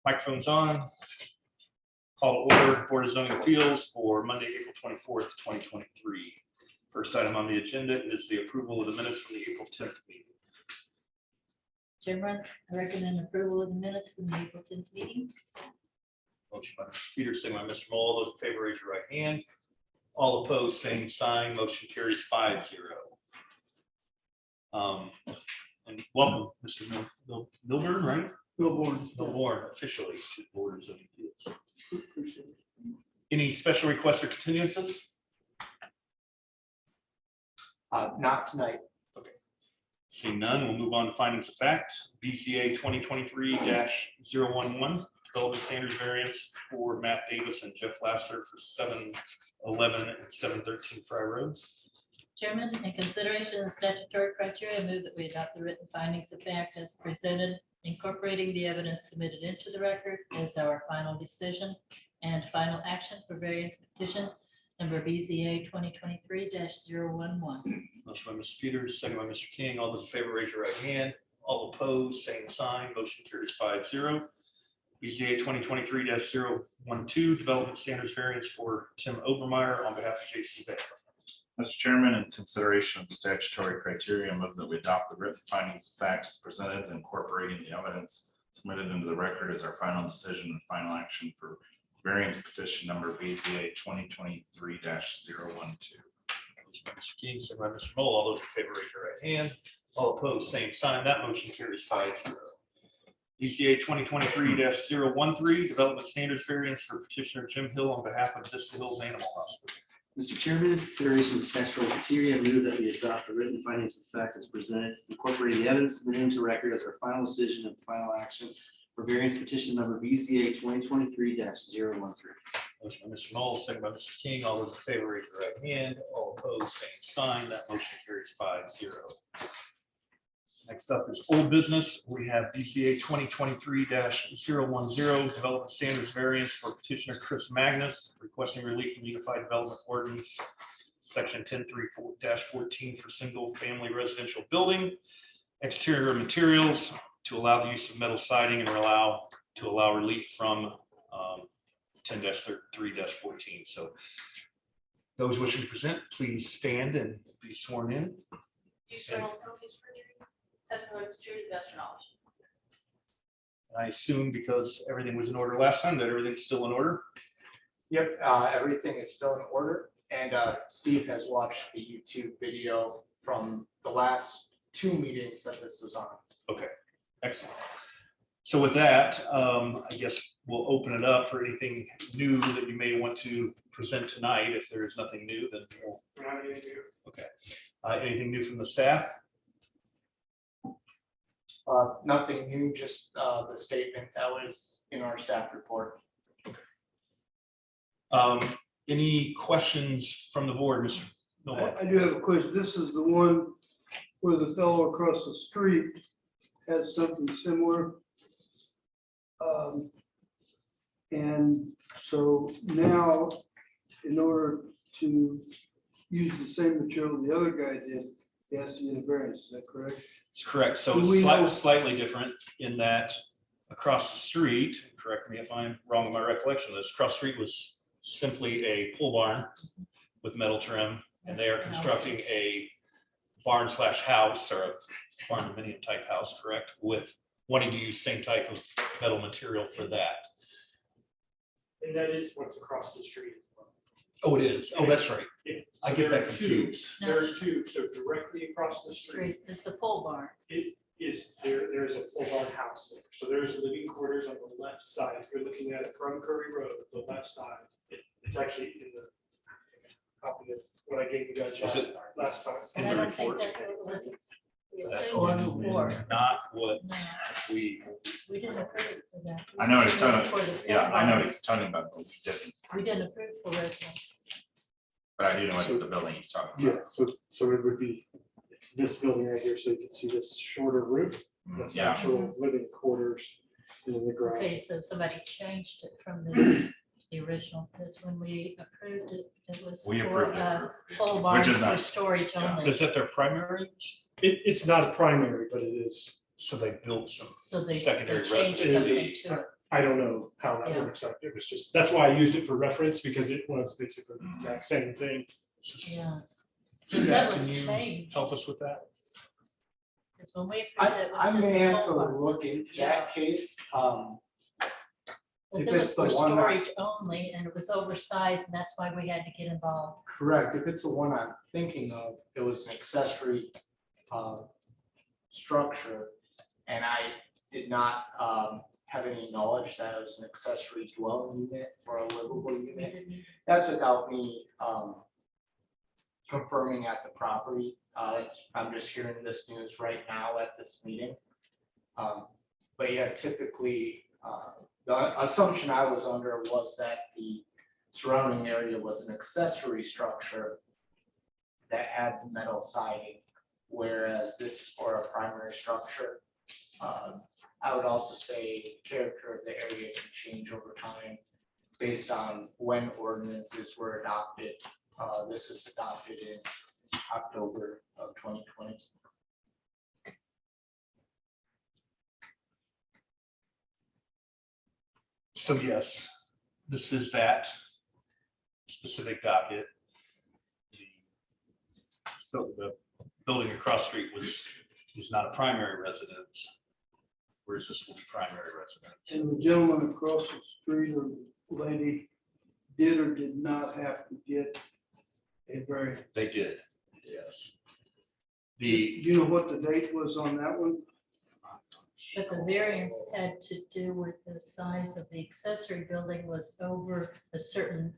Microphone's on. Call to order Board of Zoning Appeals for Monday, April 24th, 2023. First item on the agenda is the approval of the minutes from the April 10th meeting. Chairman, I recommend approval of the minutes from the April 10th meeting. Motion by Mr. Peters, second by Mr. Moll. All those in favor, raise your right hand. All opposed, same sign. Motion carries 5-0. And welcome, Mr. Milburn, right? Milburn officially to the Board of Zoning Appeals. Any special requests or continuances? Not tonight. Seeing none, we'll move on to findings of fact. BCA 2023-011, development standards variance for Matt Davis and Jeff Lassiter for 711 and 713 Fry Road. Chairman, in consideration of statutory criteria, I move that we adopt the written findings of fact as presented, incorporating the evidence submitted into the record as our final decision and final action for variance petition number BZA 2023-011. Motion by Mr. Peters, second by Mr. King. All those in favor, raise your right hand. All opposed, same sign. Motion carries 5-0. BZA 2023-012, development standards variance for Tim Overmeyer on behalf of J.C. Bank. Mr. Chairman, in consideration of the statutory criteria, I move that we adopt the written findings of fact as presented, incorporating the evidence submitted into the record as our final decision and final action for variance petition number BZA 2023-012. Motion by Mr. King, second by Mr. Moll. All those in favor, raise your right hand. All opposed, same sign. That motion carries 5-0. BCA 2023-013, development standards variance for petitioner Jim Hill on behalf of Vista Hills Animal Hospital. Mr. Chairman, in consideration of statutory criteria, I move that we adopt the written findings of fact as presented, incorporating the evidence submitted into record as our final decision and final action for variance petition number BCA 2023-013. Motion by Mr. Knoll, second by Mr. King. All those in favor, raise your right hand. All opposed, same sign. That motion carries 5-0. Next up is old business. We have BCA 2023-010, development standards variance for petitioner Chris Magnus, requesting relief from Unified Development Ordinance, section 10.3-14 for single family residential building, exterior materials to allow the use of metal siding and allow relief from 10-3-14. So those wishing to present, please stand and be sworn in. Do you swear on copies of perjury? Testimony is true to the best of your knowledge. I assume because everything was in order last time that everything's still in order. Yep, everything is still in order. And Steve has watched the YouTube video from the last 2 meetings that this was on. Okay, excellent. So with that, I guess we'll open it up for anything new that you may want to present tonight. If there is nothing new, then we'll. Okay. Anything new from the staff? Nothing new, just the statement that was in our staff report. Any questions from the board, Mr. Milburn? I do have a question. This is the one where the fellow across the street has something similar. And so now, in order to use the same material the other guy did, he has to get a variance. Is that correct? It's correct. So Do we it's know- slightly different in that across the street, correct me if I'm wrong in my recollection of this, across the street was simply a pole barn with metal trim, and they are constructing a barn slash house or a barn dominium type house, correct? With wanting to use same type of metal material for that. And that is what's across the street as well. Oh, it is. Oh, that's right. Yeah. I So get there that are two- confused. There are two, so directly across the street, Street is the pole barn. it is, there's a pole barn house there. So there's living quarters on the left side. If you're looking at it from Curry Road, the left side, it's actually in the copy of what I gave you guys Is it- last time. In And I the don't think report. that's what it was. That's Before. not what No, we, we didn't approve for that. I know what he's talking For the Yeah, pole I know barn. what he's talking about, but we didn't, We didn't approve for residents. but I do know what the building he's talking Yeah, about. so it would be, it's this building right here, so you can see this shorter roof. That's Yeah, actual living quarters in the garage. Okay, so somebody changed it from the original, because when we approved it, it was we for approved it a for, pole barn which is for not, storage yeah. only. is that their primary? It's not a primary, but it is. So they built some So they secondary changed residence. something to it. I don't know how that Yeah. works out. It was just, that's why I used it for reference, because it was basically the exact same thing. Yeah. Staff, That was can you changed, help us with that? because when we approved it, it was I just may a have to pole barn. look into Yeah. that case. Because if it was it's the for one that- storage only, and it was oversized, and that's why we had to get involved. Correct. If it's the one I'm thinking of, it was an accessory structure. And I did not have any knowledge that it was an accessory dwelling unit or a livable unit. That's without me confirming at the property. I'm just hearing this news right now at this meeting. But yeah, typically, the assumption I was under was that the surrounding area was an accessory structure that had the metal siding, whereas this is for a primary structure. I would also say character of the area can change over time based on when ordinances were adopted. This was adopted in October of 2020. So yes, this is that specific docket. So the building across the street was not a primary residence, whereas this will be primary residence. And the gentleman across the street or lady did or did not have to get a variance. They did, yes. Do The, you know what the date was on that one? But the variance had to do with the size of the accessory building was over a certain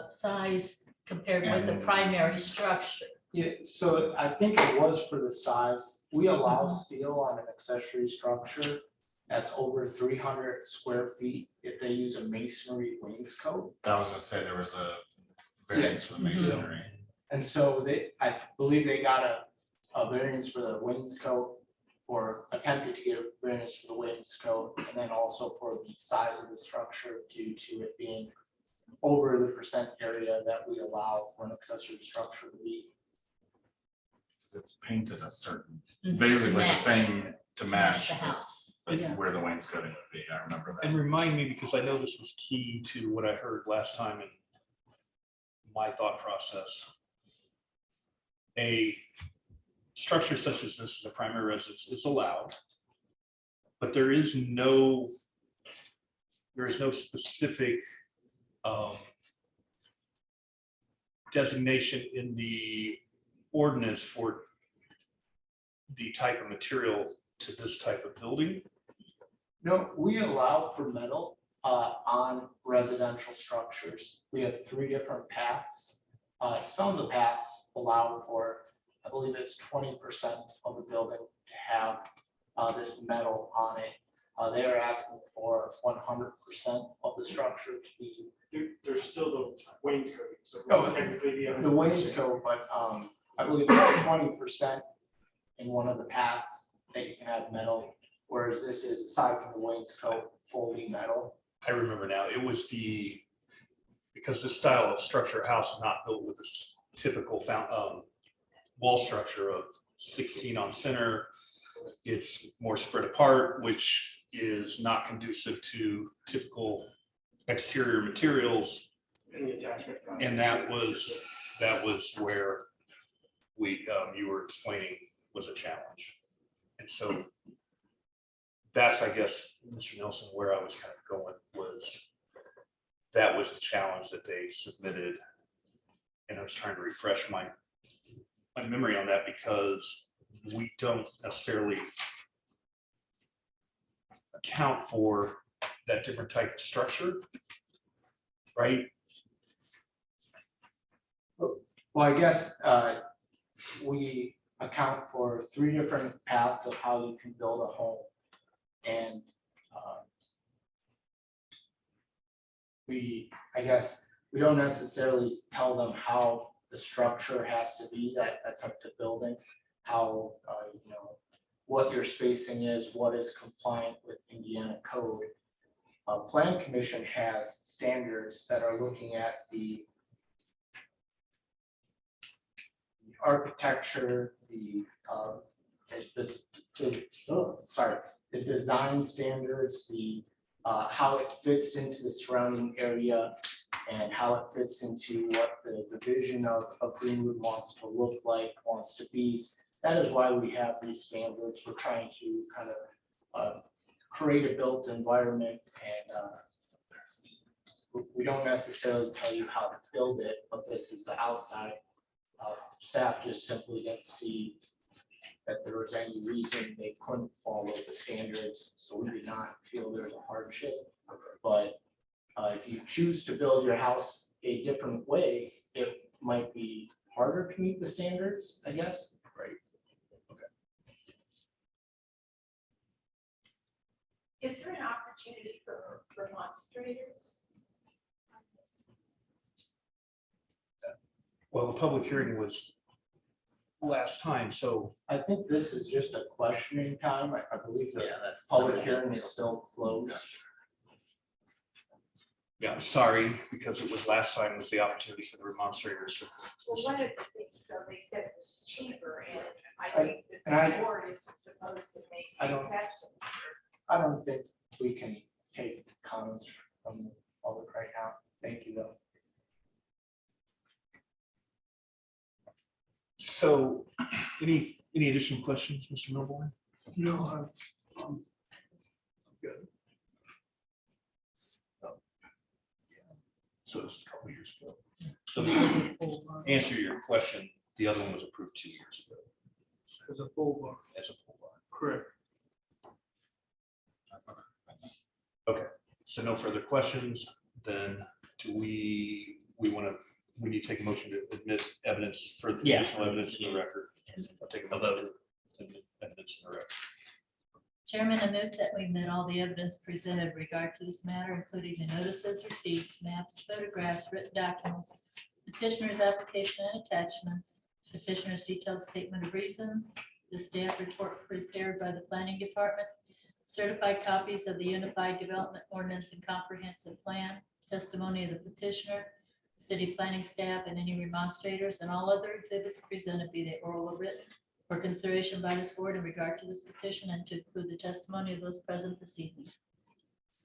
size compared with the And- primary structure. Yeah, so I think it was for the size. We allow steel on an accessory structure that's over 300 square feet if they use a masonry wainscot. I was gonna say there was a variance for the masonry. And so I believe they got a variance for the wainscot, or attempted to get a variance for the wainscot, and then also for the size of the structure due to it being over the percent area that we allow for an accessory structure to be. Cause it's painted a certain, Mhm. basically the Match. same to match. The house. That's Yeah. where the wainscoting would be. I remember and that. remind me, because I know this was key to what I heard last time in my thought process. A structure such as this, the primary residence, is allowed, but there is no specific designation in the ordinance for the type of material to this type of building. No, we allow for metal on residential structures. We have 3 different paths. Some of the paths allow for, I believe it's 20% of the building to have this metal on it. They are asking for 100% of the structure to be There's still the wainscoting, so Oh, technically the. the wainscot, but I believe it's 20% in one of the paths that you can have metal, whereas this is, aside from the wainscot, fully metal. I remember now, it was because this style of structure house is not built with this typical wall structure of 16 on center. It's more spread apart, which is not conducive to typical exterior materials. And the attachment. And that was where you were explaining was a challenge. And so that's, I guess, Mr. Nelson, where I was kind of going was, that was the challenge that they submitted. And I was trying to refresh my memory on that, because we don't necessarily account for that different type of structure, right? Well, I guess we account for 3 different paths of how you can build a home. And we don't necessarily tell them how the structure has to be, that's up to building, how, what your spacing is, what is compliant with Indiana code. Plan Commission has standards that are looking at the architecture, the design standards, the how it fits into the surrounding area and how it fits into what the vision of Greenwood wants to look like, wants to be. That is why we have these standards. We're trying to kind of create a built environment, and we don't necessarily tell you how to build it, but this is the outside. Staff just simply didn't see that there was any reason they couldn't follow the standards, so we did not feel there's a hardship. But if you choose to build your house a different way, it might be harder to meet the standards, I guess. Right. Is there an opportunity for demonstrators? on this? Well, the public hearing was last time, so I think this is just a questioning time. I believe the that. public hearing is still closed. yeah, I'm sorry, because it was last time was the opportunity for the remonstrators. Well, one of the things, so they said it was cheaper, and I I- think that and I- the board is supposed to make I don't- exceptions. I don't think we can take comments from the public right now. Thank you, though. So, any additional questions, Mr. Milbourne? No, I'm good. So it's a couple years ago. So So because to of pole barn. answer your question, the other one was approved 2 years ago As a full bar, as a pole barn. correct. So no further questions, then do we need to take a motion to admit evidence for the Yeah. additional evidence in the record. I'll take a motion to admit evidence in the record. Chairman, I move that we admit all the evidence presented in regard to this matter, including the notices, receipts, maps, photographs, written documents, petitioner's application and attachments, petitioner's detailed statement of reasons, the staff report prepared by the planning department, certified copies of the Unified Development Ordinance and Comprehensive Plan, testimony of the petitioner, city planning staff, and any remonstrators, and all other exhibits presented, be they oral or written, for consideration by this board in regard to this petition, and to include the testimony of those present this evening.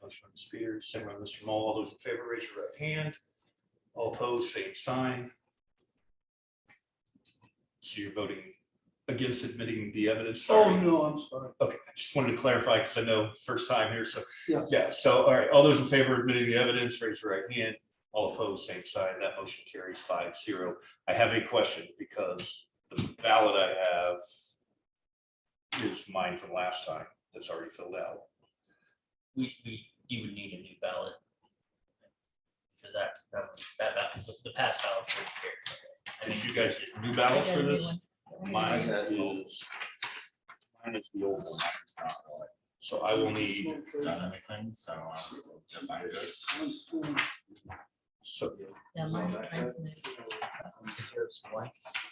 Motion by Ms. Peters, second by Mr. Moll. All those in favor, raise your right hand. All opposed, same sign. So you're voting against admitting the evidence? Oh, Sorry. no, I'm sorry. Okay, I just wanted to clarify because I know first time here, so. Yeah. Yeah, so, all right, all those in favor of admitting the evidence, raise your right hand. All opposed, same sign. That motion carries 5-0. I have a question because the ballot I have is mine from last time that's already filled out. You would need a new ballot. So the past ballots. are here. And if you guys get new ballots I got for a new this, one. mine is the old one. So I will need, Done anything, so guess I'm good. so Yeah, mine's new.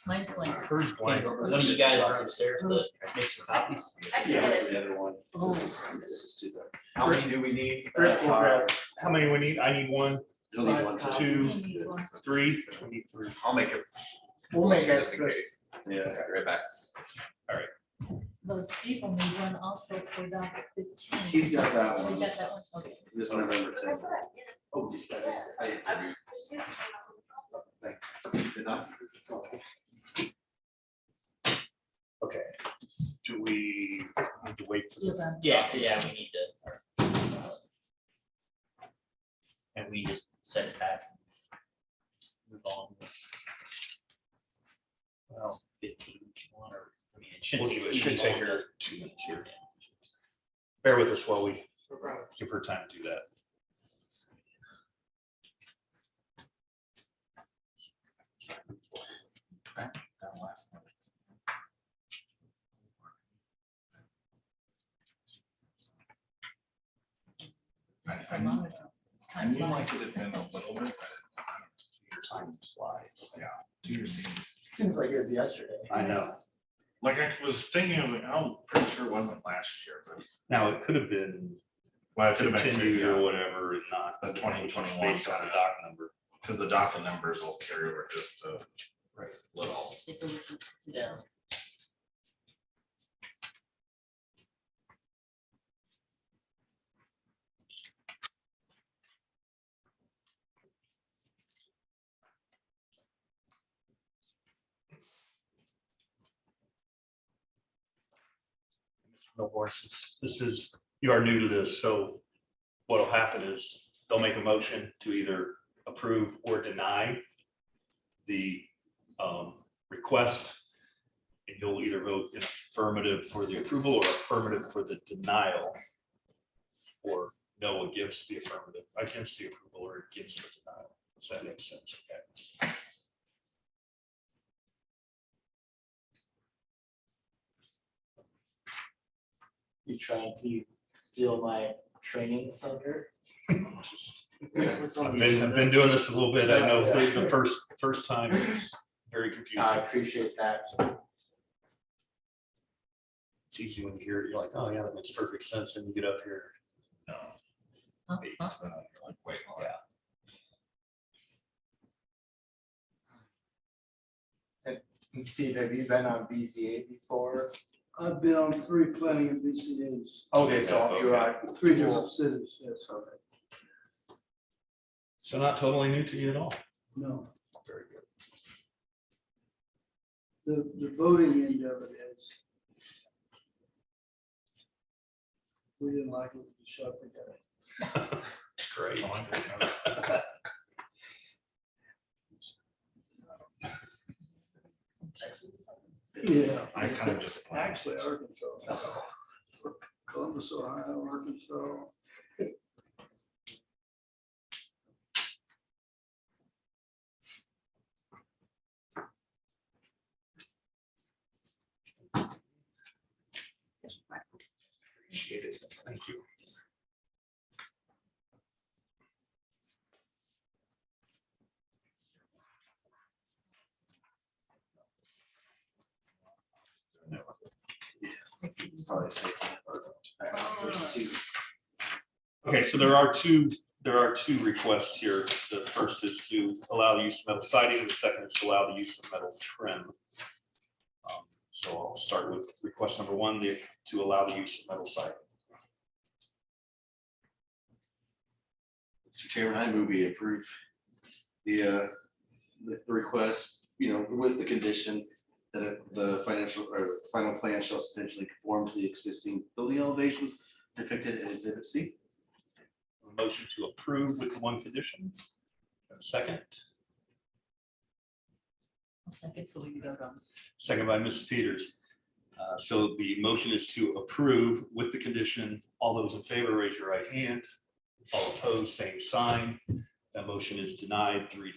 Mine's blank. hers blank. One of you guys are upstairs to make some copies. Yeah, that's the other one. This is too bad. How many do we need? Rick will grab- How many we need? I need one, You'll need one too. 2, He needs one. 3. We need 3. I'll make it. We'll make Just in extras. Yeah. Okay, right back. Those people need one also for docket 15. He's got that You one. got that one? Okay. This November 10th. That's what I did. Oh, you got it. I didn't I'm agree. just gonna- Thanks. Did not? Okay. Do we need to wait for the You'll have- Yeah, we need to. And we just send it back. Move on. Well, 15, one, or, I mean, it should. We'll take give it should Stevie take long her to- 2 minutes here. Bear with us while we No problem. give her time to do that. That's a long ago. I knew like it had been a little bit, but Time flies. yeah, 2 years. Seems like it was yesterday. I know. Like I was thinking, I was like, I'm pretty sure it wasn't last year, but Now, it could have been well, it could have been continued or two, whatever and not. The 2021 Based on the doc number. because the docket numbers will carry over just a little. Take a look at the Yeah. no more, since you are new to this, so what'll happen is they'll make a motion to either approve or deny the request. And you'll either vote in affirmative for the approval or affirmative for the denial. Or no against the affirmative, against the approval or against the denial. Does that make sense? Okay. You trying to steal my training thunder? Just- What's on I've the been agenda? doing this a little bit. I know Yeah. the first time it was very confusing. I appreciate that. It's easy when you hear it, you're like, oh yeah, that makes perfect sense. And you get up here. No. Huh? Wait, Huh? wait, Yeah. And Steve, have you been on BZA before? I've been on 3 planning and BCA's, Okay, so you are. 3 different cities, yes. Okay. So not totally new to you at all. No, Very good. the voting end of it is. We didn't like it, we shot the guy. Great. Yeah. I kind of just. Actually, Arkansas. Columbus, Ohio, Arkansas. Appreciate it. Thank you. It's probably safe. There's two. Okay, so there are two requests here. The first is to allow the use of metal siding, the second is to allow the use of metal trim. So I'll start with request number 1, to allow the use of metal siding. Mr. Chairman, I move we approve the request, with the condition that the final plan shall substantially conform to the existing building elevations depicted in Exhibit C. A motion to approve with the one condition. A second, I'll second, so we can vote on. second by Mrs. Peters. So the motion is to approve with the condition. All those in favor, raise your right hand. All opposed, same sign. That motion is denied 3-2.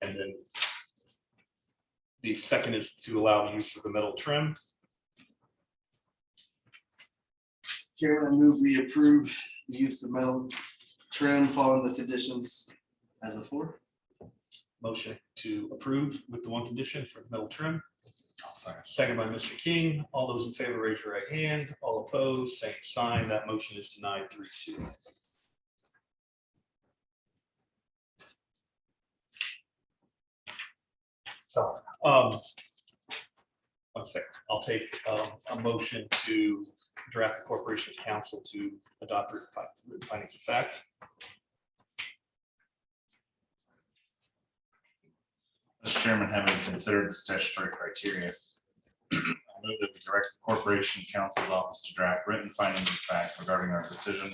And then the second is to allow the use of the metal trim. Chairman, I move we approve the use of metal trim following the conditions as before. Motion to approve with the one condition for metal trim. I'll second. Second by Mr. King. All those in favor, raise your right hand. All opposed, same sign. That motion is denied 3-2. So, 1 second. I'll take a motion to draft the corporation's council to adopt written findings of fact. Mr. Chairman, having considered the statutory criteria, I move that we direct the Corporation Counsel's Office to draft written findings of fact regarding our decision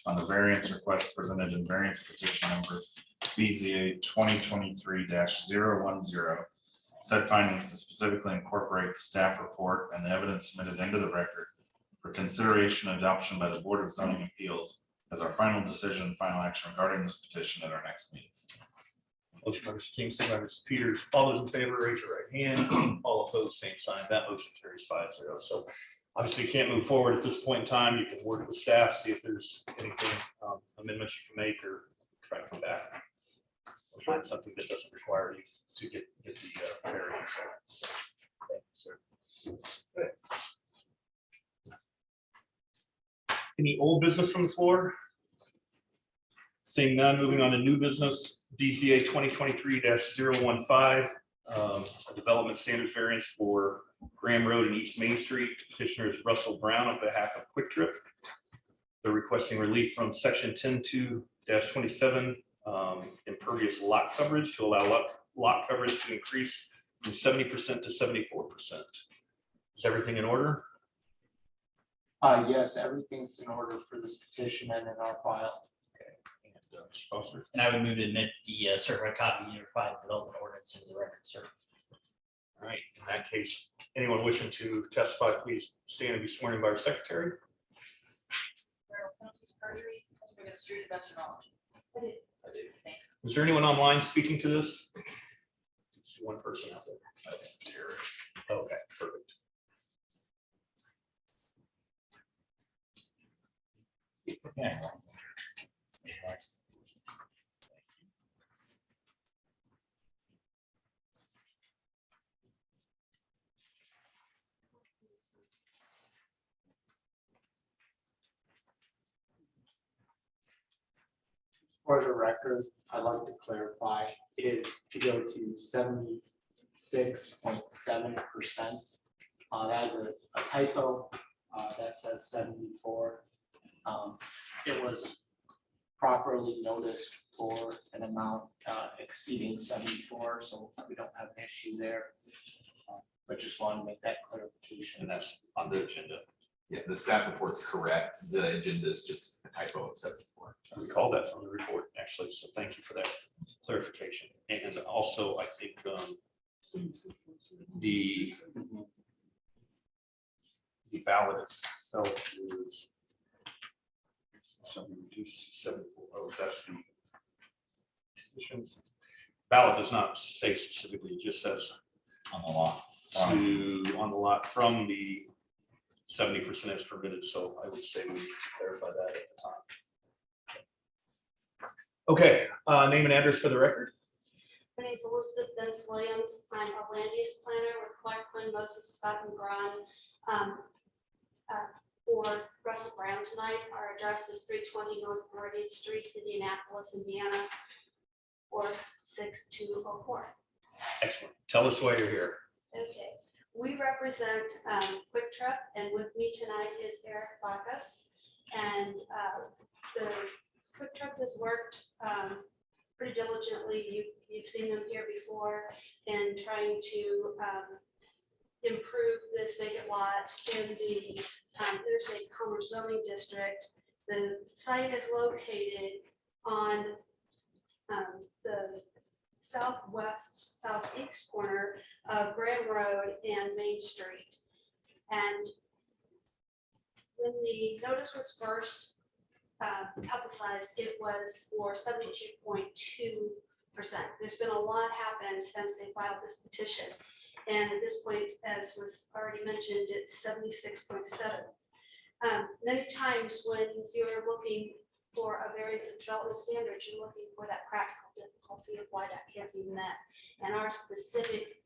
on the variance request presented in variance petition number BZA 2023-010. Said findings to specifically incorporate the staff report and the evidence submitted into the record for consideration and adoption by the Board of Zoning Appeals as our final decision and final action regarding this petition at our next meeting. Motion by Mr. King, second by Mrs. Peters. All those in favor, raise your right hand. All opposed, same sign. That motion carries 5-0. So obviously you can't move forward at this point in time. You can work with staff, see if there's anything, amendments you can make or try to come back. Or find something that doesn't require you to get the variance. Thank you, sir. Any old business from the floor? Seeing none, moving on to new business, DCA 2023-015, a development standards variance for Graham Road and East Main Street. Petitioner is Russell Brown on behalf of Quick Trip. They're requesting relief from section 10.2-27, impervious lot coverage to allow lot coverage to increase from 70% to 74%. Is everything in order? Yes, everything's in order for this petition and in our file. And, Mr. Foster? And I would move to admit the certified copy of Unified Development Ordinance into the record, sir. All right, in that case, anyone wishing to testify, please stand and be sworn in by our secretary. Perjury, testimony of street of knowledge. I do. Is there anyone online speaking to this? I see one person out there. That's Terry. Okay, perfect. For the record, I'd like to clarify, it is to go to 76.7%. That is a typo, that says 74. It was properly noticed for an amount exceeding 74, so we don't have an issue there. But just want to make that clarification. And that's on the agenda. Yeah, the staff report's correct. The agenda is just a typo of 74. I recall that from the report, actually, so thank you for that clarification. And also, I think the ballot itself is something reduced to 74. Oh, that's the positions. Ballot does not say specifically, it just says On the law. on the lot from the 70% is permitted, so I would say we need to clarify that at the time. Okay, name and address for the record. My name is Elizabeth Benz Williams. I'm a land use planner with Clark Quinn, Moses, Scott, and Braun. For Russell Brown tonight, our address is 320 North Meridian Street, Indianapolis, Indiana, or 6204. Excellent. Tell us why you're here. Okay, we represent Quick Trip, and with me tonight is Eric Bacchus. And the Quick Trip has worked pretty diligently. You've seen them here before in trying to improve this vacant lot in the Interstate Commerce Zoning District. The site is located on the southeast corner of Graham Road and Main Street. And when the notice was first publicized, it was for 72.2%. There's been a lot happened since they filed this petition. And at this point, as was already mentioned, it's 76.7. Many times when you're looking for a variance of development standards, you're looking for that practical difficulty of why that can't be met. And our specific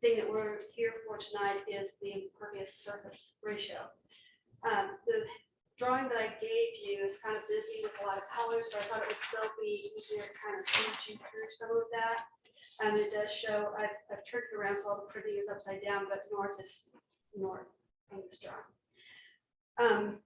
thing that we're here for tonight is the impervious surface ratio. The drawing that I gave you is kind of busy with a lot of colors, but I thought it would still be easier to kind of read you through some of that. It does show, I've turned it around so all the printing is upside down, but north is north on this drawing.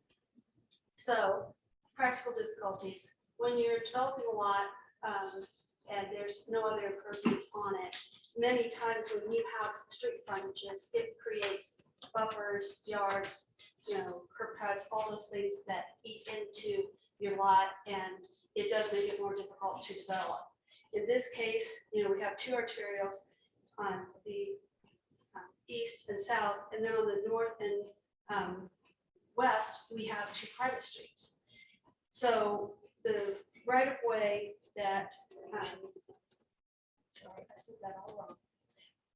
So practical difficulties. When you're developing a lot and there's no other improvements on it, many times when you have street frontages, it creates buffers, yards, curb cuts, all those things that eat into your lot, and it does make it more difficult to develop. In this case, we have two arterials on the east and south, and then on the north and west, we have two private streets. So the right of way that, sorry, I said that all wrong.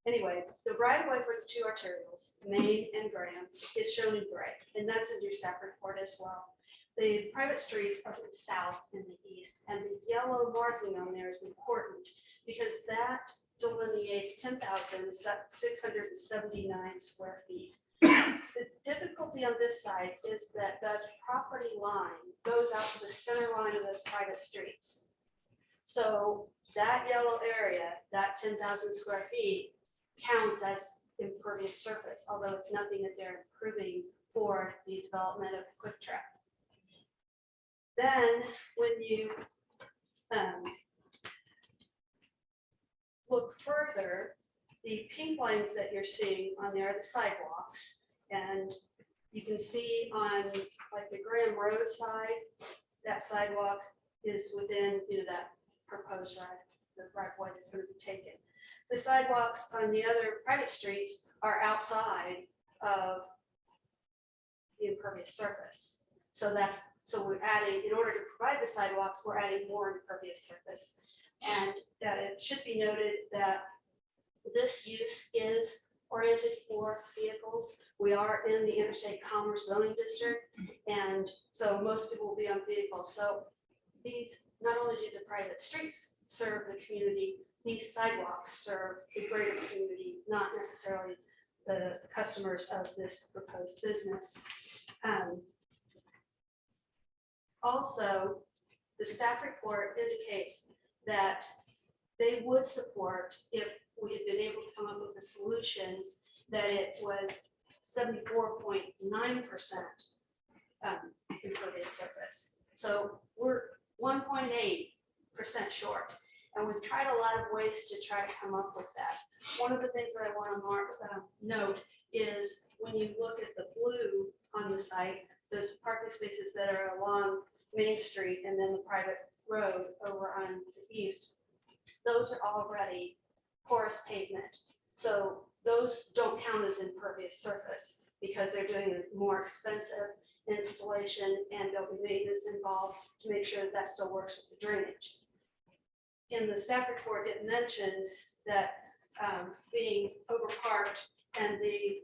Anyway, the right of way for the two arterials, Main and Graham, is shown in gray, and that's in your staff report as well. The private streets are to the south and the east, and the yellow marking on there is important because that delineates 10,679 square feet. The difficulty on this side is that the property line goes out to the center line of those private streets. So that yellow area, that 10,000 square feet, counts as impervious surface, although it's nothing that they're improving for the development of Quick Trip. Then when you look further, The pink lines that you're seeing on there are the sidewalks. And you can see on like the Graham Road side, that sidewalk is within, that proposed the right way that's going to be taken. The sidewalks on the other private streets are outside of the impervious surface. So we're adding, in order to provide the sidewalks, we're adding more impervious surface. And it should be noted that this use is oriented for vehicles. We are in the interstate commerce zoning district, and so most people will be on vehicles. So these, not only do the private streets serve the community, these sidewalks serve the greater community, not necessarily the customers of this proposed business. Also, the staff report indicates that they would support, if we had been able to come up with a solution, that it was 74.9% impervious surface. So we're 1.8% short. And we've tried a lot of ways to try to come up with that. One of the things that I want to note is when you look at the blue on the site, those parking spaces that are along Main Street and then the private road over on the east, those are already porous pavement. So those don't count as impervious surface because they're doing a more expensive installation and there'll be maintenance involved to make sure that still works with the drainage. In the staff report, it mentioned that being overparked and the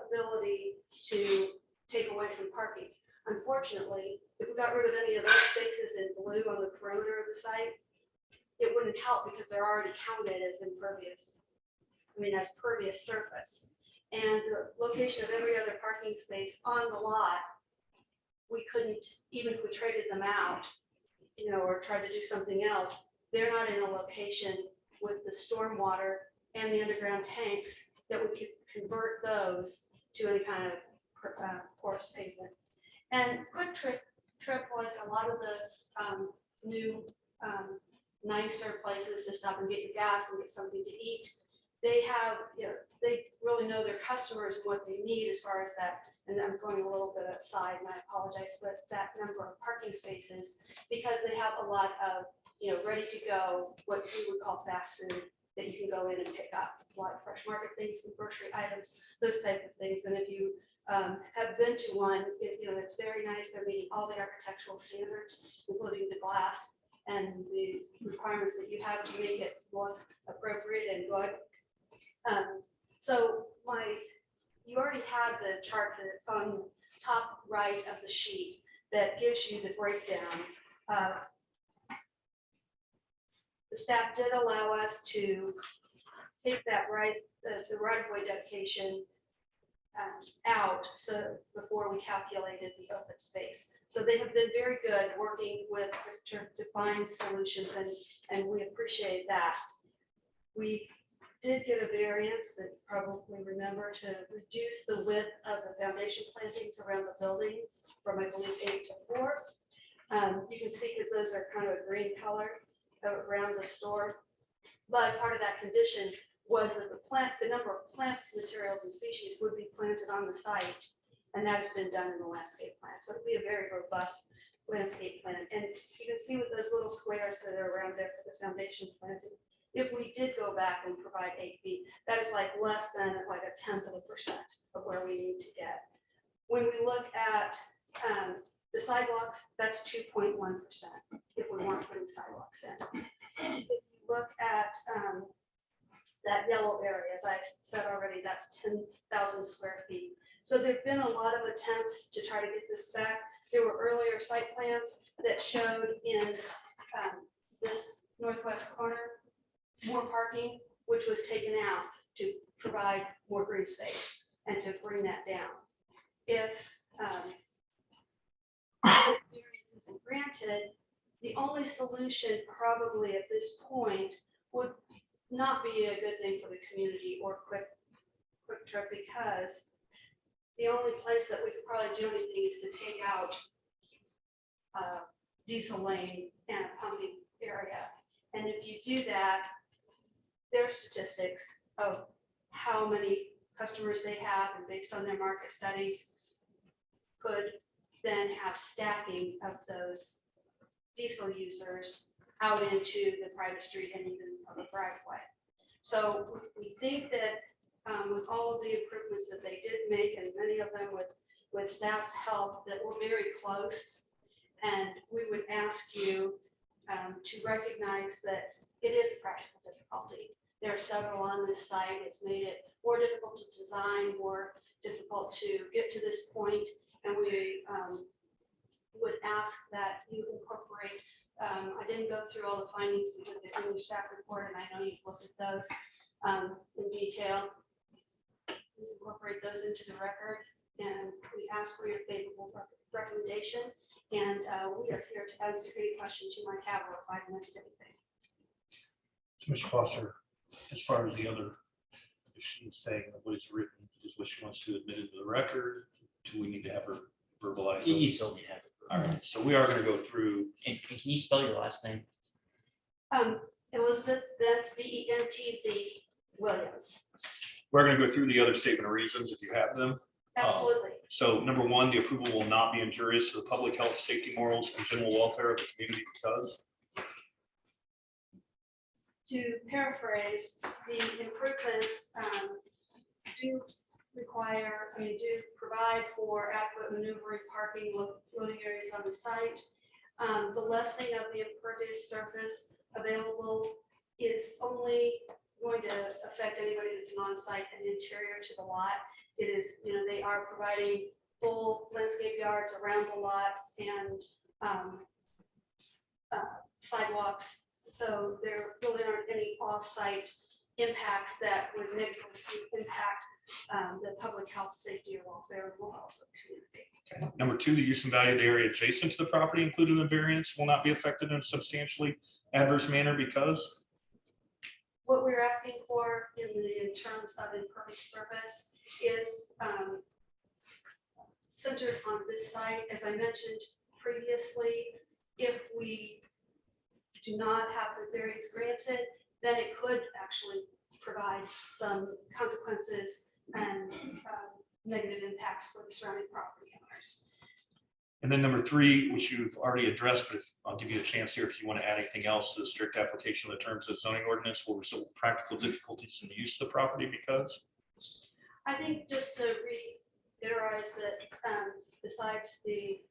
ability to take away some parking. Unfortunately, if we got rid of any of those spaces in blue on the perimeter of the site, it wouldn't help because they're already counted as impervious. As pervious surface. And the location of every other parking space on the lot, we couldn't, even if we traded them out, or tried to do something else, they're not in a location with the stormwater and the underground tanks that we could convert those to any kind of porous pavement. And Quick Trip, like a lot of the new nicer places to stop and get your gas and get something to eat, they have, they really know their customers and what they need as far as that. And I'm going a little bit aside and I apologize, but that number of parking spaces, because they have a lot of, ready to go, what we would call fast food that you can go in and pick up, a lot of fresh market things and grocery items, those type of things. And if you have been to one, it's very nice. They're meeting all the architectural standards, including the glass and the requirements that you have to make it more appropriate and good. So you already had the chart that's on the top right of the sheet that gives you the breakdown. The staff did allow us to take that the right-of-way dedication out before we calculated the open space. So they have been very good working with to find solutions, and we appreciate that. We did get a variance that you probably remember to reduce the width of the foundation plantings around the buildings from, I believe, 8 to 4. You can see because those are kind of a green color around the store. But part of that condition was that the number of plant materials and species would be planted on the site, and that has been done in the landscape plan. So it'll be a very robust landscape plan. And you can see with those little squares that are around there for the foundation planting, if we did go back and provide 8 feet, that is like less than like 1/10% of where we need to get. When we look at the sidewalks, that's 2.1% if we weren't putting sidewalks in. If you look at that yellow area, as I said already, that's 10,000 square feet. So there've been a lot of attempts to try to get this back. There were earlier site plans that showed in this northwest corner more parking, which was taken out to provide more green space and to bring that down. If this variance isn't granted, the only solution probably at this point would not be a good thing for the community or Quick Trip, because the only place that we could probably do anything is to take out diesel lane and a pumping area. And if you do that, their statistics of how many customers they have and based on their market studies, could then have stacking of those diesel users out into the private street and even public right of way. So we think that with all of the improvements that they did make, and many of them with staff's help, that we're very close. And we would ask you to recognize that it is a practical difficulty. There are several on this site. It's made it more difficult to design, more difficult to get to this point. And we would ask that you incorporate, I didn't go through all the findings because they're in your staff report, and I know you've looked at those in detail. Please incorporate those into the record, and we ask for your favorable recommendation. And we are here to answer any questions you might have, or if I missed anything. Mr. Foster, as far as the other, if she's saying that what is written is what she wants to admit into the record, do we need to have her verbalize You those? still need to have it. All right, so we are going to go through. And can you spell your last name? Elizabeth, that's Bentz Williams. We're going to go through the other statement of reasons if you have them. Absolutely. So number one, the approval will not be injurious to the public health, safety, morals, and general welfare of the community because. To paraphrase, the improvements do require, do provide for adequate maneuvering, parking, loading areas on the site. The lessening of the impervious surface available is only going to affect anybody that's on-site and interior to the lot. It is, they are providing full landscape yards around the lot and sidewalks. So there really aren't any off-site impacts that would negatively impact the public health, safety, or welfare, and morals of the community. Number two, the use and value of the area adjacent to the property included in the variance will not be affected in a substantially adverse manner because. What we're asking for in terms of impervious surface is centered on this site. As I mentioned previously, if we do not have the variance granted, then it could actually provide some consequences and negative impacts for the surrounding property owners. And then number three, which you've already addressed, but I'll give you a chance here if you want to add anything else to the strict application of the terms of zoning ordinance will result in practical difficulties in the use of the property because. I think just to reiterate that besides the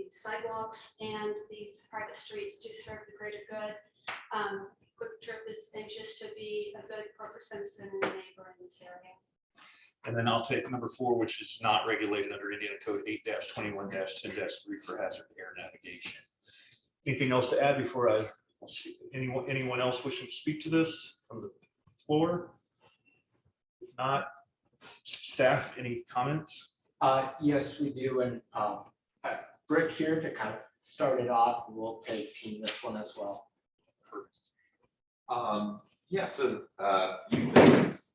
sidewalks and these private streets do serve the greater good, Quick Trip is anxious to be a good corporate citizen and neighbor in this area. And then I'll take number four, which is not regulated under Indiana Code 8-21-10-3 for hazard air navigation. Anything else to add before I see anyone else wishing to speak to this from the floor? If not, staff, any comments? Yes, we do. And Rick here to kind of start it off. We'll take team this one as well. Yeah, so few things.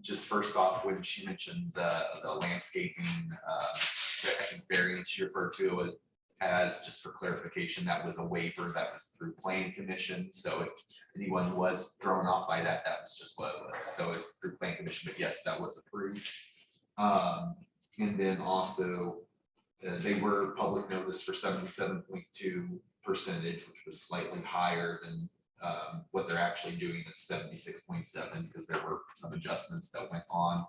Just first off, when she mentioned the landscaping, I think variance she referred to it as, just for clarification, that was a waiver that was through Plan Commission. So if anyone was thrown off by that, that was just what it was. So it's through Plan Commission, but yes, that was approved. And then also they were public notice for 77.2%, which was slightly higher than what they're actually doing at 76.7, because there were some adjustments that went on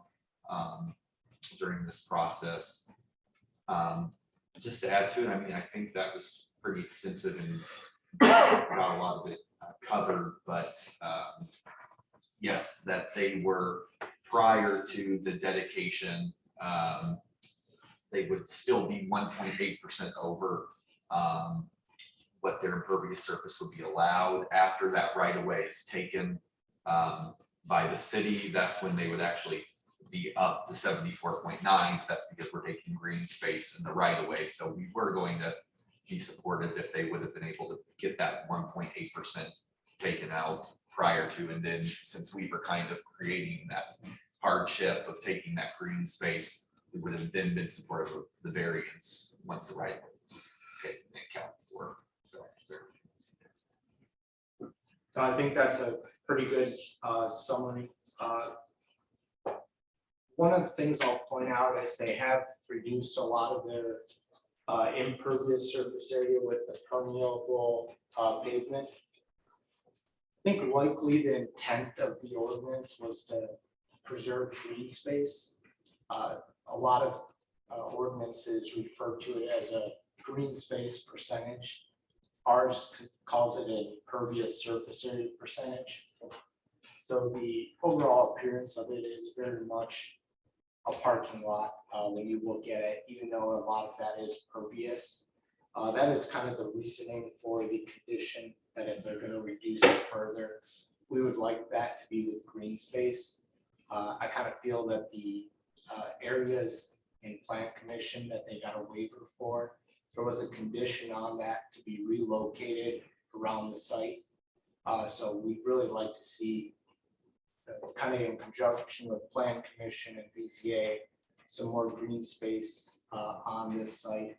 during this process. Just to add to it, I think that was pretty extensive and got a lot of it covered, but yes, that they were prior to the dedication, they would still be 1.8% over what their impervious surface would be allowed. After that right of way is taken by the city, that's when they would actually be up to 74.9. That's because we're taking green space in the right of way. So we were going to be supported if they would have been able to get that 1.8% taken out prior to. And then since we were kind of creating that hardship of taking that green space, we would have then been supportive of the variance once the right of way was taken and accounted for. So I think that's a pretty good summary. One of the things I'll point out is they have reduced a lot of their impervious surface area with the permeable pavement. I think likely the intent of the ordinance was to preserve green space. A lot of ordinances refer to it as a green space percentage. Ours calls it an impervious surface area percentage. So the overall appearance of it is very much a parking lot when you look at it, even though a lot of that is pervious. That is kind of the reasoning for the condition that if they're going to reduce it further, we would like that to be with green space. I kind of feel that the areas in Plan Commission that they got a waiver for, there was a condition on that to be relocated around the site. So we'd really like to see, kind of in conjunction with Plan Commission and BCA, some more green space on this site.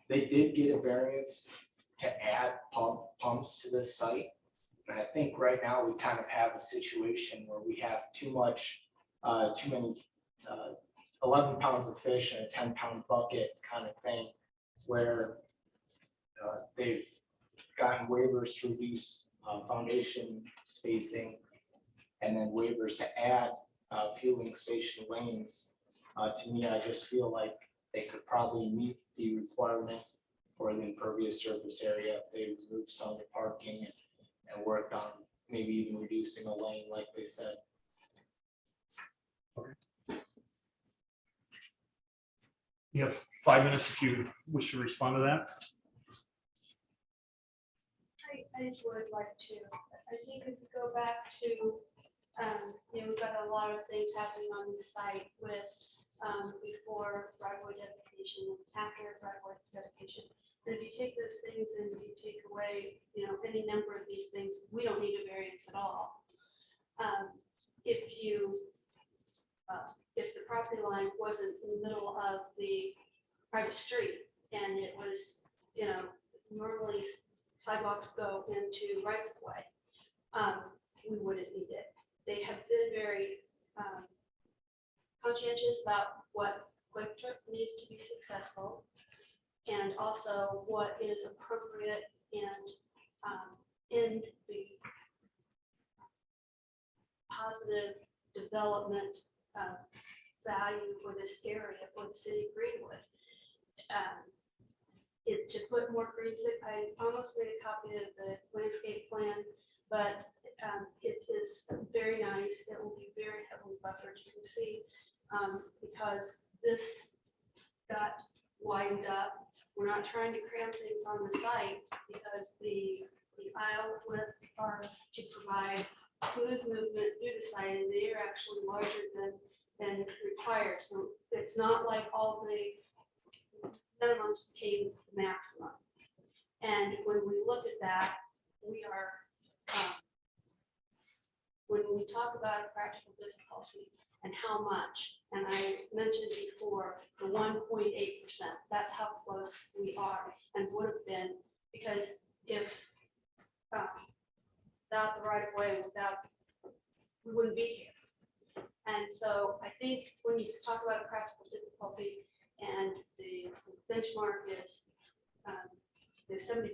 They did get a variance to add pumps to this site. And I think right now we kind of have a situation where we have too many 11 pounds of fish in a 10-pound bucket kind of thing, where they've gotten waivers to reduce foundation spacing and then waivers to add fueling station lanes. To me, I just feel like they could probably meet the requirement for the impervious surface area if they remove some of the parking and worked on maybe even reducing a lane like they said. You have 5 minutes if you wish to respond to that. I just would like to, I think if we go back to, we've got a lot of things happening on the site with before driveway dedication, after driveway dedication. And if you take those things and you take away, any number of these things, we don't need a variance at all. If the property line wasn't in the middle of the private street and it was, normally sidewalks go into rights of way, we wouldn't need it. They have been very conscientious about what Quick Trip needs to be successful, and also what is appropriate and in the positive development value for this area, for the city of Greenwood. To put more green space, I almost made a copy of the landscape plan, but it is very nice. It will be very heavily buffered. You can see because this got widened up. We're not trying to cram things on the site because the aisle widths are to provide smooth movement through the site, and they are actually larger than required. So it's not like all the minimums became maximum. And when we look at that, we are when we talk about a practical difficulty and how much, and I mentioned before the 1.8%, that's how close we are and would have been, because if without the right of way, we wouldn't be here. And so I think when you talk about a practical difficulty and the benchmark is the 70%,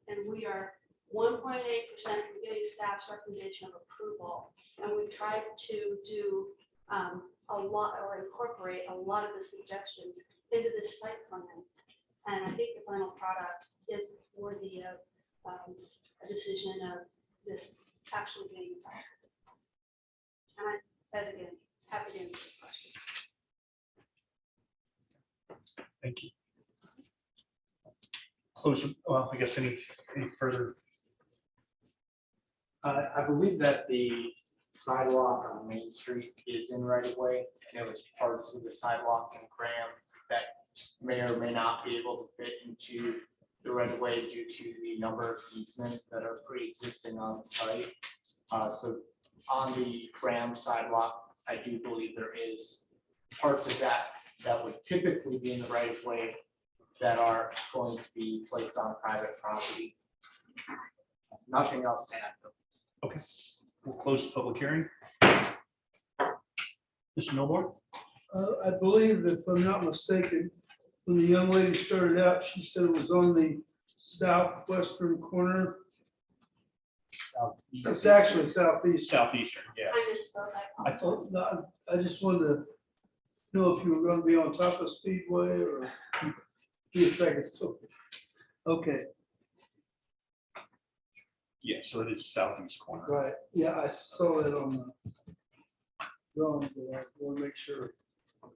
and we are 1.8% from getting staff's recommendation of approval. And we've tried to do a lot or incorporate a lot of the suggestions into this site plan. And I think the final product is worthy of a decision of this actually being practical. And I, as again, happy to answer the questions. Thank you. Close, well, I guess any further? I believe that the sidewalk on Main Street is in right of way, and it was parts of the sidewalk in Graham that may or may not be able to fit into the right of way due to the number of easements that are pre-existing on the site. So on the Graham sidewalk, I do believe there is parts of that that would typically be in the right of way that are going to be placed on private property. Nothing else to add though. Okay, we'll close the public hearing. Mr. Milborn? I believe, if I'm not mistaken, when the young lady started out, she said it was on the southwestern corner. It's actually southeast. Southeastern, yes. I misspoke. I apologize. I just wanted to know if you were gonna be on top of Speedway or be a second story. Okay, Yeah, so it is southeast corner. right, yeah, I saw that on the drawing, but I want to make sure. I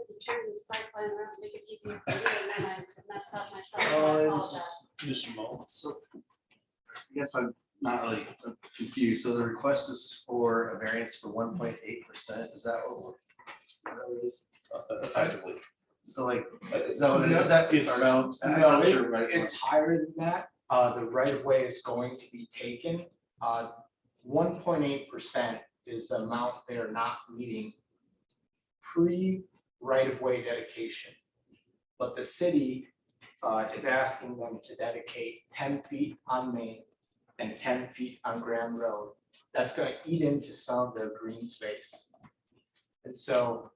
could turn the site plan around to make it easier for you, and then I messed up myself. Oh, I it's- apologize. Mr. Mull? So I guess I'm not really confused. So the request is for a variance for 1.8%. Is that what it is? Effectively. So like, is that what it is? Is that, It's- or no? I'm No, not sure, right? it's higher than that. The right of way is going to be taken. 1.8% is the amount they are not meeting pre-right of way dedication. But the city is asking them to dedicate 10 feet on Main and 10 feet on Graham Road. That's going to eat into some of their green space. And so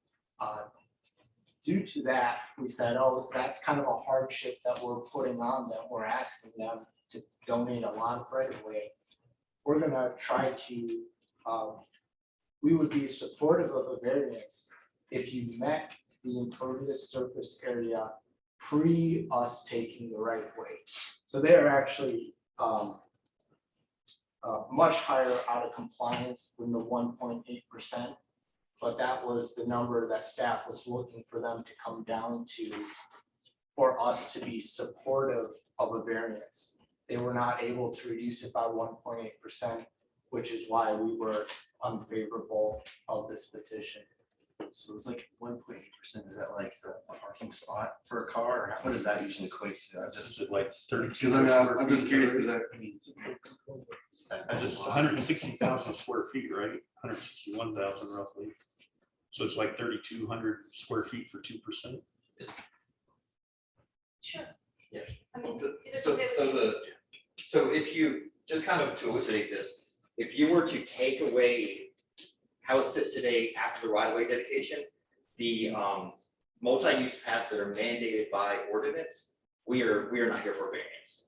due to that, we said, oh, that's kind of a hardship that we're putting on them. We're asking them to donate a lot of right of way. We're gonna try to, we would be supportive of a variance if you met the impervious surface area pre us taking the right of way. So they are actually much higher out of compliance than the 1.8%. But that was the number that staff was looking for them to come down to for us to be supportive of a variance. They were not able to reduce it by 1.8%, which is why we were unfavorable of this petition. So it's like 1.8%. Is that like the parking spot for a car, or what does that usually equate to? I Just just, like 32. because I mean, I'm just curious, because I mean. I It's just, 160,000 square feet, right? 161,000 roughly. So it's like 3,200 square feet for 2%. Sure. Yeah. I mean, it's So, okay so with me. so if you, just kind of to elucidate this, if you were to take away how it sits today after the right-of-way dedication, the multi-use paths that are mandated by ordinance, we are not here for a variance.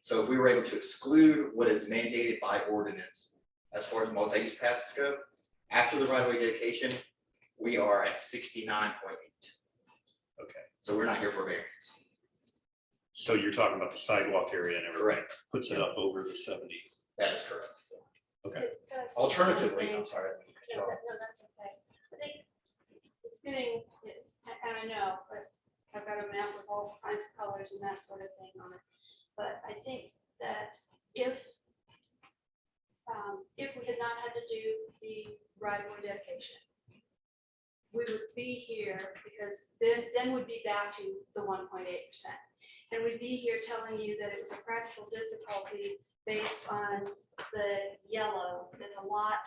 So if we were able to exclude what is mandated by ordinance as far as multi-use paths go, after the right-of-way dedication, we are at 69.8. Okay. So we're not here for a variance. So you're talking about the sidewalk area and everything, Correct. puts it up over the 70. That is correct. Can I say Alternatively, something? I'm sorry. No, that's okay. I think it's getting, and I know, but I've got a map with all kinds of colors and that sort of thing on it. But I think that if we had not had to do the right-of-way dedication, we would be here because then we'd be back to the 1.8%. And we'd be here telling you that it was a practical difficulty based on the yellow, that a lot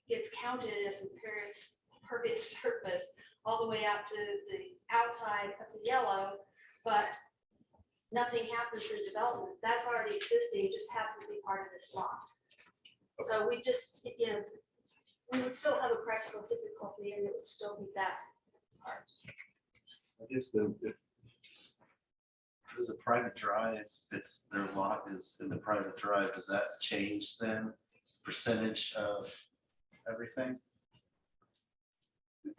gets counted as impervious surface all the way out to the outside of the yellow, but nothing happens in development. That's already existing, just happens to be part of this lot. So we just, we would still have a practical difficulty and it would still be that part. I guess does a private drive, it's their lot is in the private drive, does that change then percentage of everything?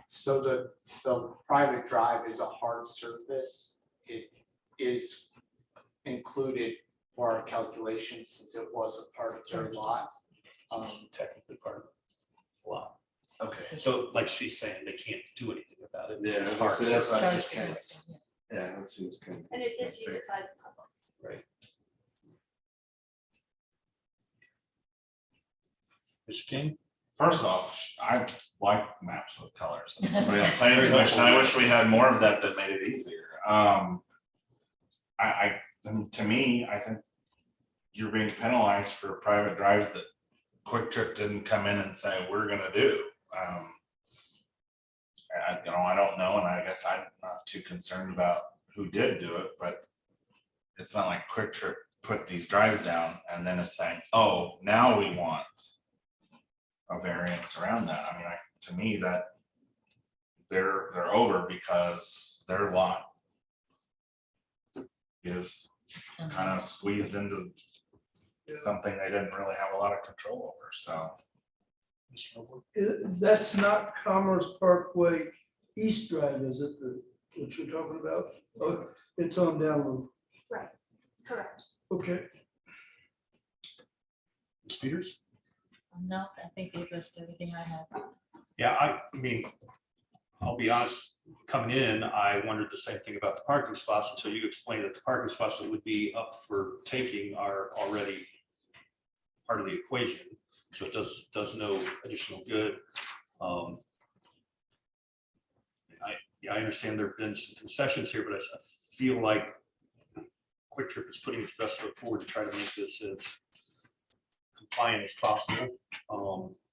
So the private drive is a hard surface. It is included for our calculations since it was a part of their lot. It's technically part of the lot. Okay. So like she's saying, they can't do anything about it. Yeah, It's hard. that's what I was Charge just kind of, against it, yeah. yeah, that seems kind of. And it is fair. used by the public. Mr. King? First off, I like maps with colors. As somebody on planning commission, I wish we had more of that made it easier. And to me, I think you're being penalized for private drives that Quick Trip didn't come in and say, we're gonna do. I don't know, and I guess I'm not too concerned about who did do it, but it's not like Quick Trip put these drives down and then is saying, oh, now we want a variance around that. I mean, to me, that they're over because their lot is kind of squeezed into something they didn't really have a lot of control over, so. That's not Commerce Parkway East Drive, is it, what you're talking about? Oh, it's on down low. Correct. Okay. Ms. Peters? No, I think they addressed everything I have. Yeah, I mean, I'll be honest, coming in, I wondered the same thing about the parking spots until you explained that the parking spots that would be up for taking are already part of the equation. So it does no additional good. I understand there've been some concessions here, but I feel like Quick Trip is putting its best foot forward to try to make this as compliant as possible.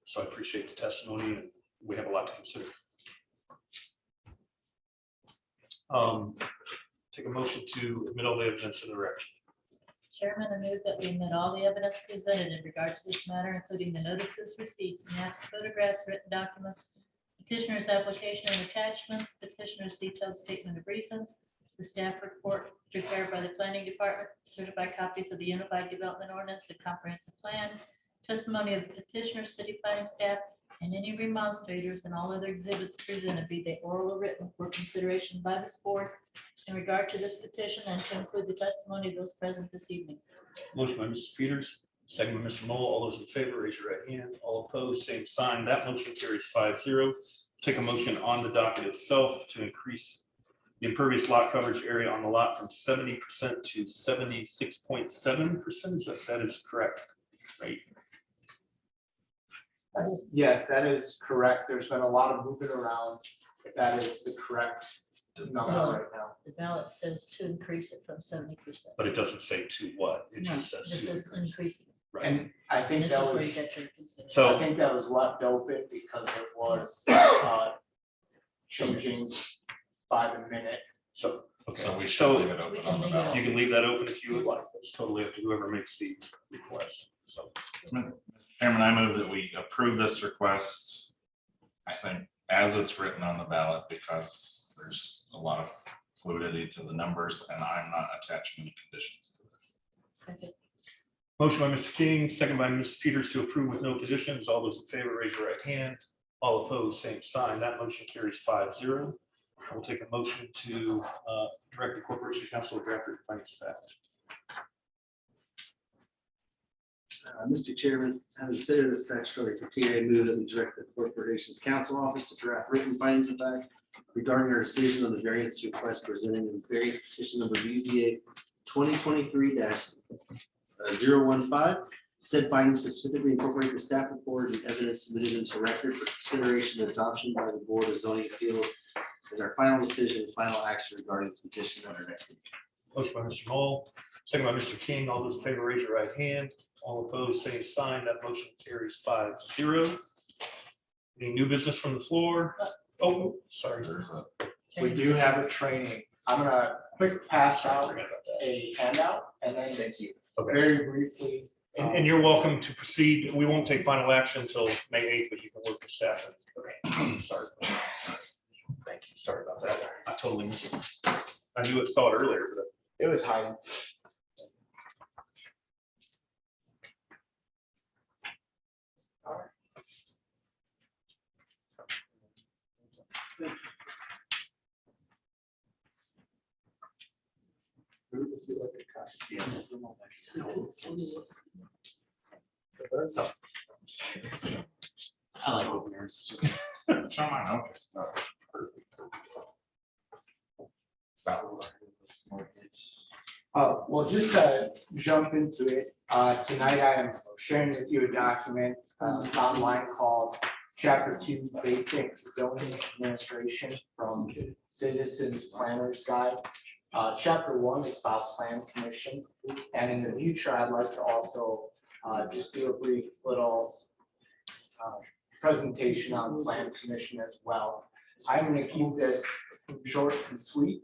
So I appreciate the testimony, and we have a lot to consider. Take a motion to admit all the evidence in the record. Chairman, I move that we admit all the evidence presented in regard to this matter, including the notices, receipts, maps, photographs, written documents, petitioner's application and attachments, petitioner's detailed statement of reasons, the staff report prepared by the planning department, certified copies of the Unified Development Ordinance and Comprehensive Plan, testimony of the petitioner, city planning staff, and any remonstrators and all other exhibits presented, be they oral or written, for consideration by this board in regard to this petition, and to include the testimony of those present this evening. Motion by Mrs. Peters, second by Mr. Knoll. All those in favor, raise your right hand. All opposed, same sign. That motion carries 5-0. Take a motion on the docket itself to increase the impervious lot coverage area on the lot from 70% to 76.7%. That is correct, right? Yes, that is correct. There's been a lot of moving around. If that is the correct number right now. The ballot says to increase it from 70%. But it doesn't say to what. It No, just says this to. is increasing. Right. And I think This that is where was, you get your consideration. I So, think that was left open because it was changing by the minute. so, okay. So we should leave it We open can on the leave it ballot. You can leave that open if you would like. That's totally up to whoever makes the request. So, Chairman, I move that we approve this request, I think, as it's written on the ballot, because there's a lot of fluidity to the numbers, and I'm not attaching any conditions to this. Second. motion by Mr. King, second by Mrs. Peters to approve with no conditions. All those in favor, raise your right hand. All opposed, same sign. That motion carries 5-0. I will take a motion to direct the Corporation Council to draft written findings of fact. Mr. Chairman, having considered the statutory criteria, I move that we direct the Corporation's Council Office to draft written findings of fact regarding our decision on the variance request presented in variance petition number BZA 2023-015. Said findings specifically incorporate the staff report and evidence submitted into record for consideration and adoption by the Board of Zoning Appeals as our final decision and final action regarding this petition at our next meeting. Motion by Mr. Knoll, second by Mr. King. All those in favor, raise your right hand. All opposed, same sign. That motion carries 5-0. Any new business from the floor? Oh, sorry. There's a, We do have a training. I'm gonna quick pass I out forgot about that. a handout and then Thank you. very briefly. And you're welcome to proceed. We won't take final action until May 8th, but you can work with staff and start. Thank you. Sorry about that. I totally missed it. I knew it, saw it earlier, but It was hiding. Yes. I like openers. show mine, okay. Well, just to jump into it, tonight I am sharing with you a document, it's online called Chapter 2 Basic Zoning Administration from Citizens Planners Guide. Chapter 1 is about Plan Commission, and in the future, I'd like to also just do a brief little presentation on Plan Commission as well. I'm going to keep this short and sweet.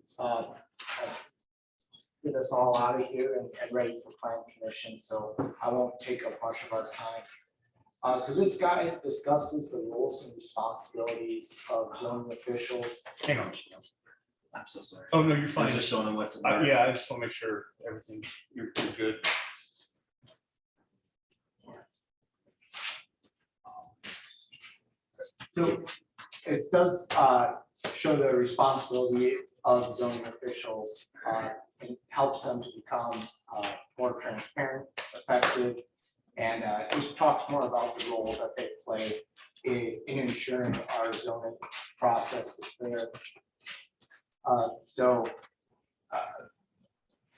get us all out of here and ready for plan commission, so I won't take up much of our time. So this guy discusses the roles and responsibilities of zoning officials. Hang on. I'm so sorry. Oh, no, you're I'm fine. just showing them what to. Yeah, I just want to make sure everything's, you're good. So it does show the responsibility of zoning officials. It helps them to become more transparent, effective, and just talks more about the role that they play in ensuring our zoning process is fair.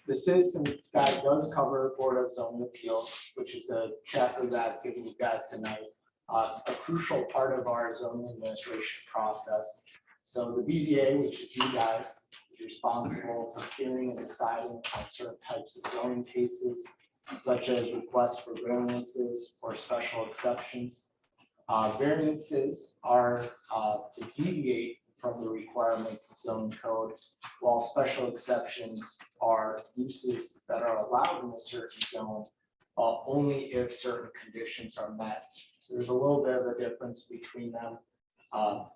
The citizen guide does cover Board of Zoning Appeals, which is a chapter that I've given you guys tonight. A crucial part of our zoning administration process. So the BZA, which is you guys, is responsible for hearing and deciding on certain types of zoning cases, such as requests for variances or special exceptions. Variances are to deviate from the requirements of zoning code, while special exceptions are uses that are allowed in a certain zone only if certain conditions are met. So there's a little bit of a difference between them.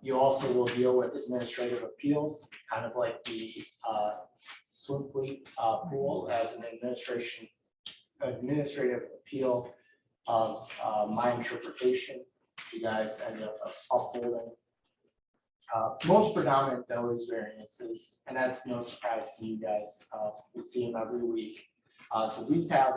You also will deal with administrative appeals, kind of like the swim fleet pool as an administrative appeal of my interpretation. You guys end up upholding. Most predominant though is variances, and that's no surprise to you guys. We see them every week. So these have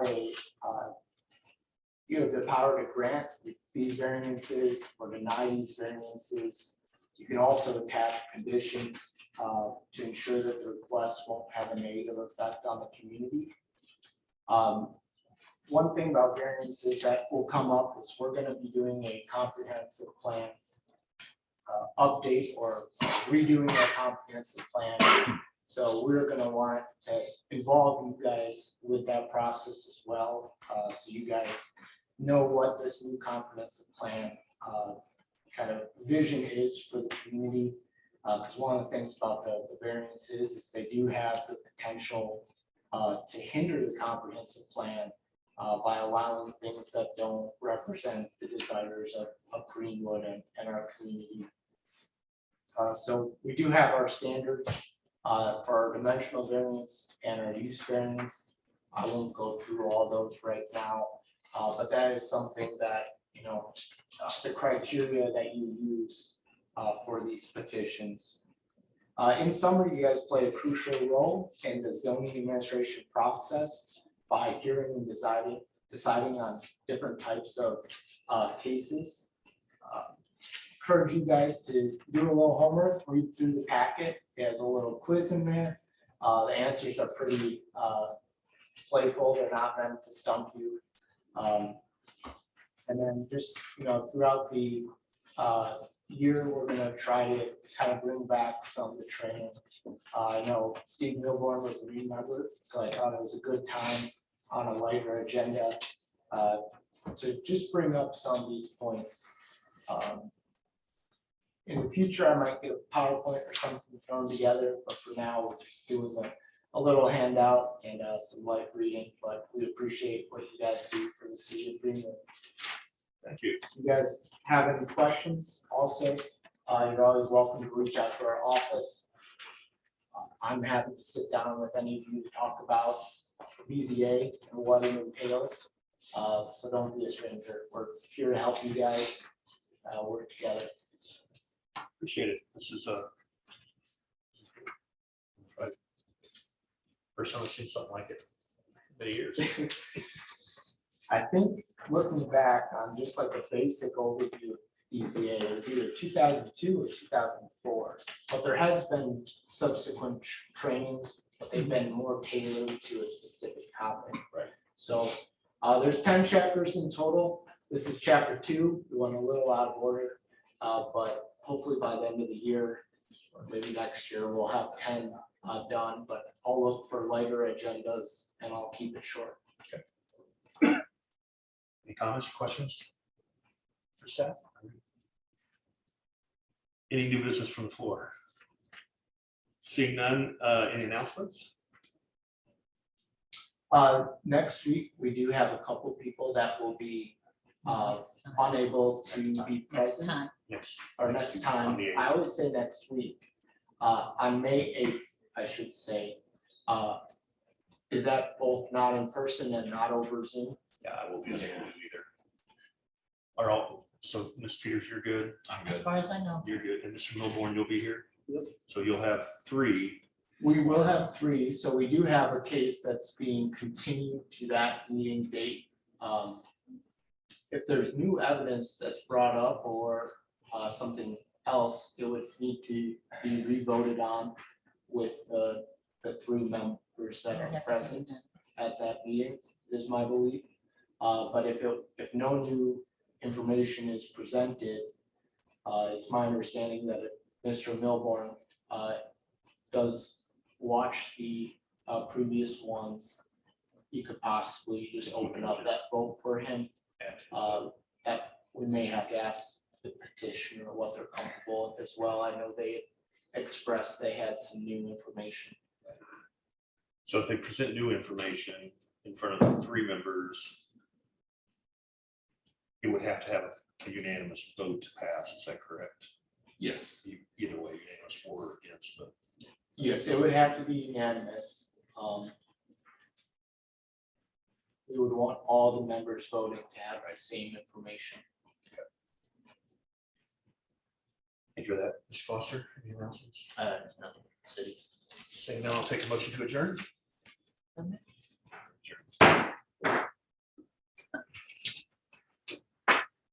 you have the power to grant these variances or deny these variances. You can also attach conditions to ensure that the request won't have a negative effect on the community. One thing about variances that will come up is we're going to be doing a comprehensive plan update or redoing our comprehensive plan. So we're going to want to involve you guys with that process as well. So you guys know what this new comprehensive plan kind of vision is for the community. Because one of the things about the variances is they do have the potential to hinder the comprehensive plan by allowing things that don't represent the desires of Greenwood and our community. So we do have our standards for our dimensional variance and our use variance. I won't go through all those right now, but that is something that, you know, the criteria that you use for these petitions. In summary, you guys play a crucial role in the zoning administration process by hearing and deciding on different types of cases. Encourage you guys to do a little homework, read through the packet. There's a little quiz in there. The answers are pretty playful. They're not meant to stump you. And then just, you know, throughout the year, we're going to try to kind of bring back some of the training. I know Steve Milborn was a new member, so I thought it was a good time on a lighter agenda to just bring up some of these points. In the future, I might get a PowerPoint or something thrown together, but for now, we're just doing a little handout and some light reading, but we appreciate what you guys do for the city of Greenwood. Thank you. If you guys have any questions, also, you're always welcome to reach out to our office. I'm happy to sit down with any of you to talk about BZA and what it entails. So don't be a stranger. We're here to help you guys work together. Appreciate it. This is first time I've seen something like it in many years. I think looking back on just like a basic overview of BZA, it was either 2002 or 2004, but there has been subsequent trainings, but they've been more tailored to a specific topic. Right. So there's 10 chapters in total. This is chapter 2. We went a little out of order, but hopefully by the end of the year, or maybe next year, we'll have 10 done, but I'll look for lighter agendas and I'll keep it short. Any comments or questions for staff? Any new business from the floor? Seeing none, any announcements? Next week, we do have a couple people that will be unable to be Next present, time. Yes. or next time, On the 8th. I always say next week. On May 8th, I should say. Is that both not in person and not over Zoom? Yeah, I will be able to do either. Are all, so Ms. Peters, you're good? I'm As good. far as I know. You're good. And Mr. Milborn, you'll be here? Yep. So you'll have 3. We will have 3, so we do have a case that's being continued to that meeting date. If there's new evidence that's brought up or something else, it would need to be revoted on with the 3 members that are present at that meeting, is my belief. But if no new information is presented, it's my understanding that if Mr. Milborn does watch the previous ones, you could possibly just open up that vote for him. That we may have to ask the petitioner what they're comfortable with as well. I know they expressed they had some new information. So if they present new information in front of the 3 members, it would have to have a unanimous vote to pass, is that correct? Yes. Either way, unanimous for or against, but Yes, it would have to be unanimous. We would want all the members voting to have the same information. thank you for that. Mr. Foster, any announcements? Nothing, city. Saying now, I'll take a motion to adjourn.